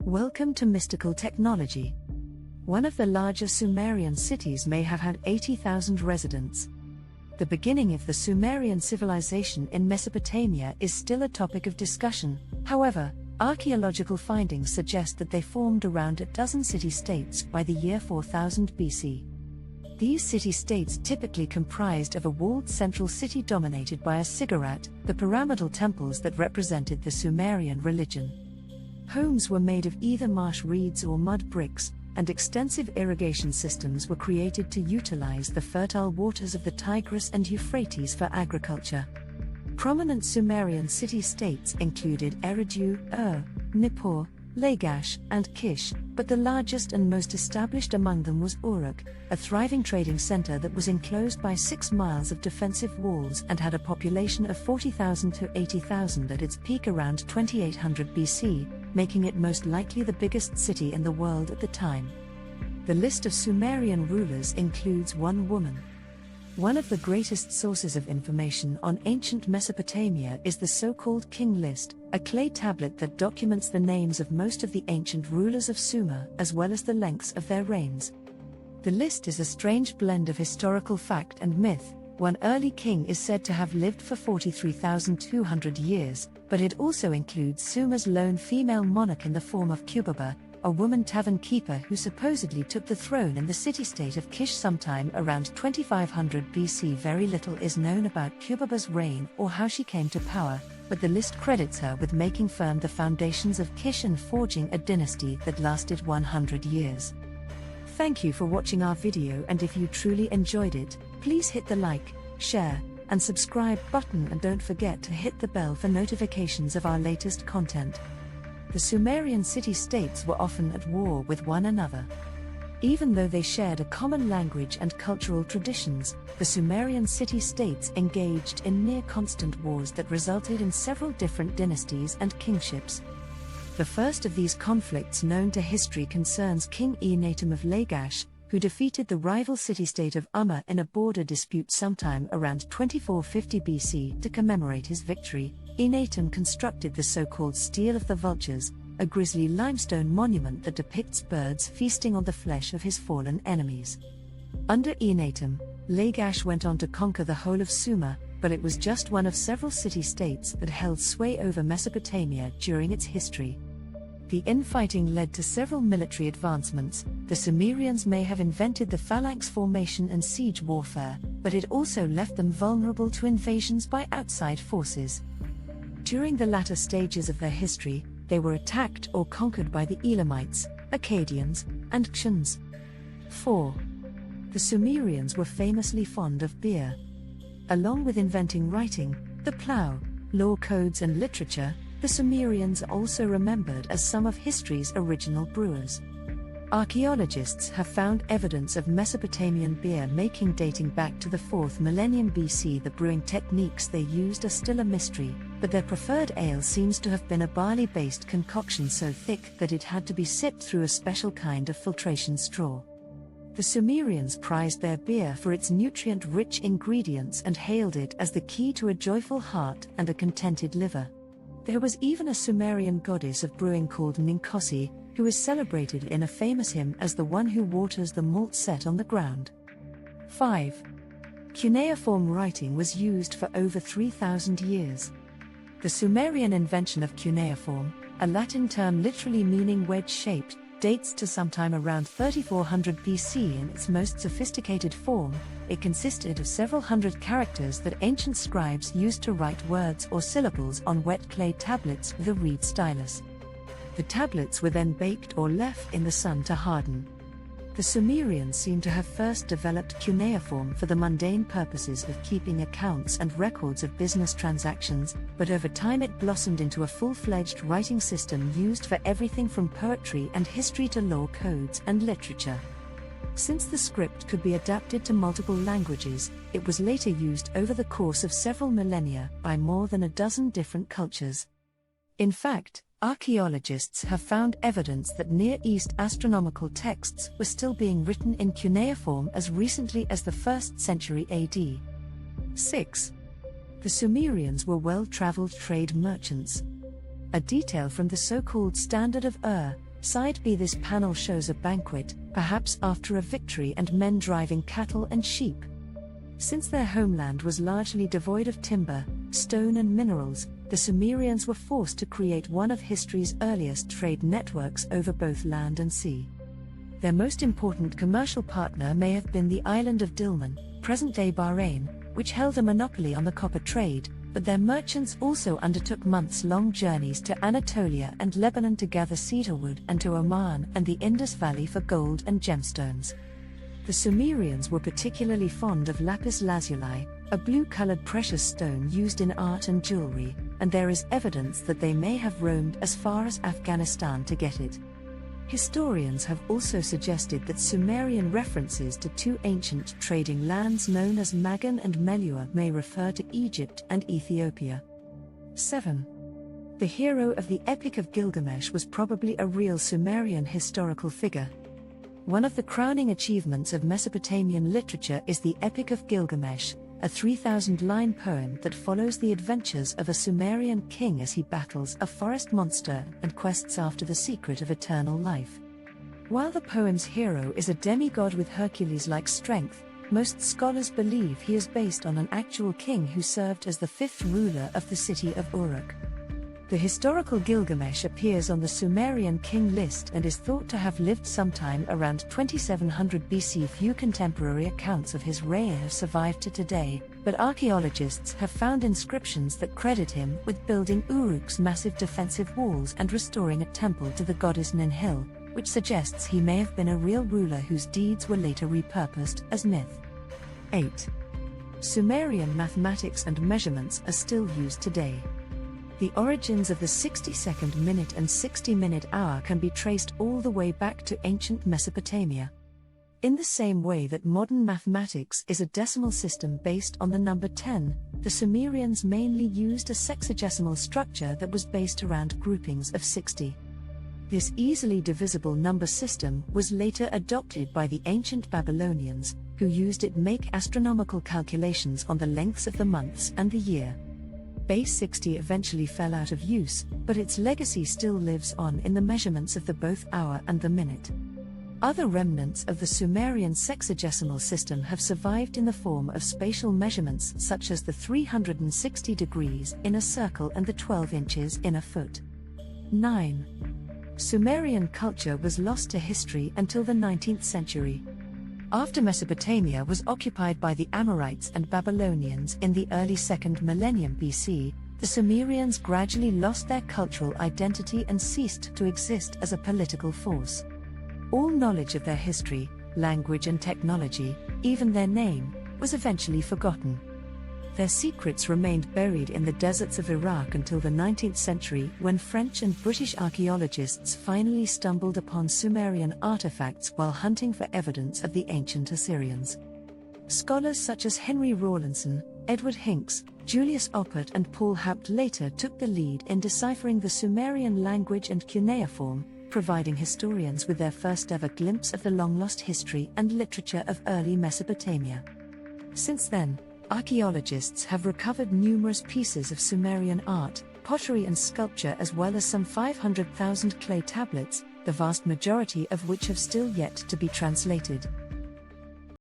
Welcome to Mystical Technology. One of the larger Sumerian cities may have had 80,000 residents. The beginning of the Sumerian civilization in Mesopotamia is still a topic of discussion. However, archaeological findings suggest that they formed around a dozen city-states by the year 4000 BC. These city-states typically comprised of a walled central city dominated by a ziggurat, the pyramidal temples that represented the Sumerian religion. Homes were made of either marsh reeds or mud bricks, and extensive irrigation systems were created to utilize the fertile waters of the Tigris and Euphrates for agriculture. Prominent Sumerian city-states included Eridu, Nippur, Lagash, and Kish, but the largest and most established among them was Uruk, a thriving trading center that was enclosed by 6 miles of defensive walls and had a population of 40,000 to 80,000 at its peak around 2800 BC, making it most likely the biggest city in the world at the time. The list of Sumerian rulers includes one woman. One of the greatest sources of information on ancient Mesopotamia is the so-called King List, a clay tablet that documents the names of most of the ancient rulers of Sumer as well as the lengths of their reigns. The list is a strange blend of historical fact and myth. One early king is said to have lived for 43,200 years, but it also includes Sumer's lone female monarch in the form of Kubaba, a woman tavern keeper who supposedly took the throne in the city-state of Kish sometime around 2500 BC. Very little is known about Kubaba's reign or how she came to power, but the list credits her with making firm the foundations of Kish and forging a dynasty that lasted 100 years. Thank you for watching our video, and if you truly enjoyed it, please hit the like, share, and subscribe button, and don't forget to hit the bell for notifications of our latest content. The Sumerian city-states were often at war with one another. Even though they shared a common language and cultural traditions, the Sumerian city-states engaged in near-constant wars that resulted in several different dynasties and kingships. The first of these conflicts known to history concerns King Enatum of Lagash, who defeated the rival city-state of Umma in a border dispute sometime around 2450 BC. To commemorate his victory, Enatum constructed the so-called Stele of the Vultures, a grisly limestone monument that depicts birds feasting on the flesh of his fallen enemies. Under Enatum, Lagash went on to conquer the whole of Sumer, but it was just one of several city-states that held sway over Mesopotamia during its history. The infighting led to several military advancements. The Sumerians may have invented the phalanx formation and siege warfare, but it also left them vulnerable to invasions by outside forces. During the latter stages of their history, they were attacked or conquered by the Elamites, Akkadians, and Kshuns. 4. The Sumerians were famously fond of beer. Along with inventing writing, the plough, law codes and literature, the Sumerians are also remembered as some of history's original brewers. Archaeologists have found evidence of Mesopotamian beer making dating back to the 4th millennium BC. The brewing techniques they used are still a mystery, but their preferred ale seems to have been a barley-based concoction so thick that it had to be sipped through a special kind of filtration straw. The Sumerians prized their beer for its nutrient-rich ingredients and hailed it as the key to a joyful heart and a contented liver. There was even a Sumerian goddess of brewing called Ninkasi, who is celebrated in a famous hymn as the one who waters the malt set on the ground. 5. Cuneiform writing was used for over 3,000 years. The Sumerian invention of cuneiform, a Latin term literally meaning wedge-shaped, dates to sometime around 3400 BC in its most sophisticated form. It consisted of several hundred characters that ancient scribes used to write words or syllables on wet clay tablets with a reed stylus. The tablets were then baked or left in the sun to harden. The Sumerians seem to have first developed cuneiform for the mundane purposes of keeping accounts and records of business transactions, but over time it blossomed into a full-fledged writing system used for everything from poetry and history to law codes and literature. Since the script could be adapted to multiple languages, it was later used over the course of several millennia by more than a dozen different cultures. In fact, archaeologists have found evidence that Near East astronomical texts were still being written in cuneiform as recently as the 1st century AD. 6. The Sumerians were well-traveled trade merchants. A detail from the so-called Standard of Side B. This panel shows a banquet, perhaps after a victory, and men driving cattle and sheep. Since their homeland was largely devoid of timber, stone and minerals, the Sumerians were forced to create one of history's earliest trade networks over both land and sea. Their most important commercial partner may have been the island of Dilmun, present-day Bahrain, which held a monopoly on the copper trade, but their merchants also undertook months-long journeys to Anatolia and Lebanon to gather cedarwood, and to Oman and the Indus Valley for gold and gemstones. The Sumerians were particularly fond of lapis lazuli, a blue-colored precious stone used in art and jewelry, and there is evidence that they may have roamed as far as Afghanistan to get it. Historians have also suggested that Sumerian references to two ancient trading lands known as Magan and Melua may refer to Egypt and Ethiopia. 7. The hero of the Epic of Gilgamesh was probably a real Sumerian historical figure. One of the crowning achievements of Mesopotamian literature is the Epic of Gilgamesh, a 3,000-line poem that follows the adventures of a Sumerian king as he battles a forest monster and quests after the secret of eternal life. While the poem's hero is a demigod with Hercules-like strength, most scholars believe he is based on an actual king who served as the fifth ruler of the city of Uruk. The historical Gilgamesh appears on the Sumerian king list and is thought to have lived sometime around 2700 BC. Few contemporary accounts of his reign have survived to today, but archaeologists have found inscriptions that credit him with building Uruk's massive defensive walls and restoring a temple to the goddess Ninhil, which suggests he may have been a real ruler whose deeds were later repurposed as myth. 8. Sumerian mathematics and measurements are still used today. The origins of the 60-second minute and 60-minute hour can be traced all the way back to ancient Mesopotamia. In the same way that modern mathematics is a decimal system based on the number 10, the Sumerians mainly used a sexagesimal structure that was based around groupings of 60. This easily divisible number system was later adopted by the ancient Babylonians, who used it to make astronomical calculations on the lengths of the months and the year. Base 60 eventually fell out of use, but its legacy still lives on in the measurements of the both hour and the minute. Other remnants of the Sumerian sexagesimal system have survived in the form of spatial measurements such as the 360 degrees in a circle and the 12 inches in a foot. 9. Sumerian culture was lost to history until the 19th century. After Mesopotamia was occupied by the Amorites and Babylonians in the early 2nd millennium BC, the Sumerians gradually lost their cultural identity and ceased to exist as a political force. All knowledge of their history, language and technology, even their name, was eventually forgotten. Their secrets remained buried in the deserts of Iraq until the 19th century, when French and British archaeologists finally stumbled upon Sumerian artifacts while hunting for evidence of the ancient Assyrians. Scholars such as Henry Rawlinson, Edward Hincks, Julius Oppert and Paul Haupt later took the lead in deciphering the Sumerian language and cuneiform, providing historians with their first-ever glimpse of the long-lost history and literature of early Mesopotamia. Since then, archaeologists have recovered numerous pieces of Sumerian art, pottery and sculpture, as well as some 500,000 clay tablets, the vast majority of which have still yet to be translated.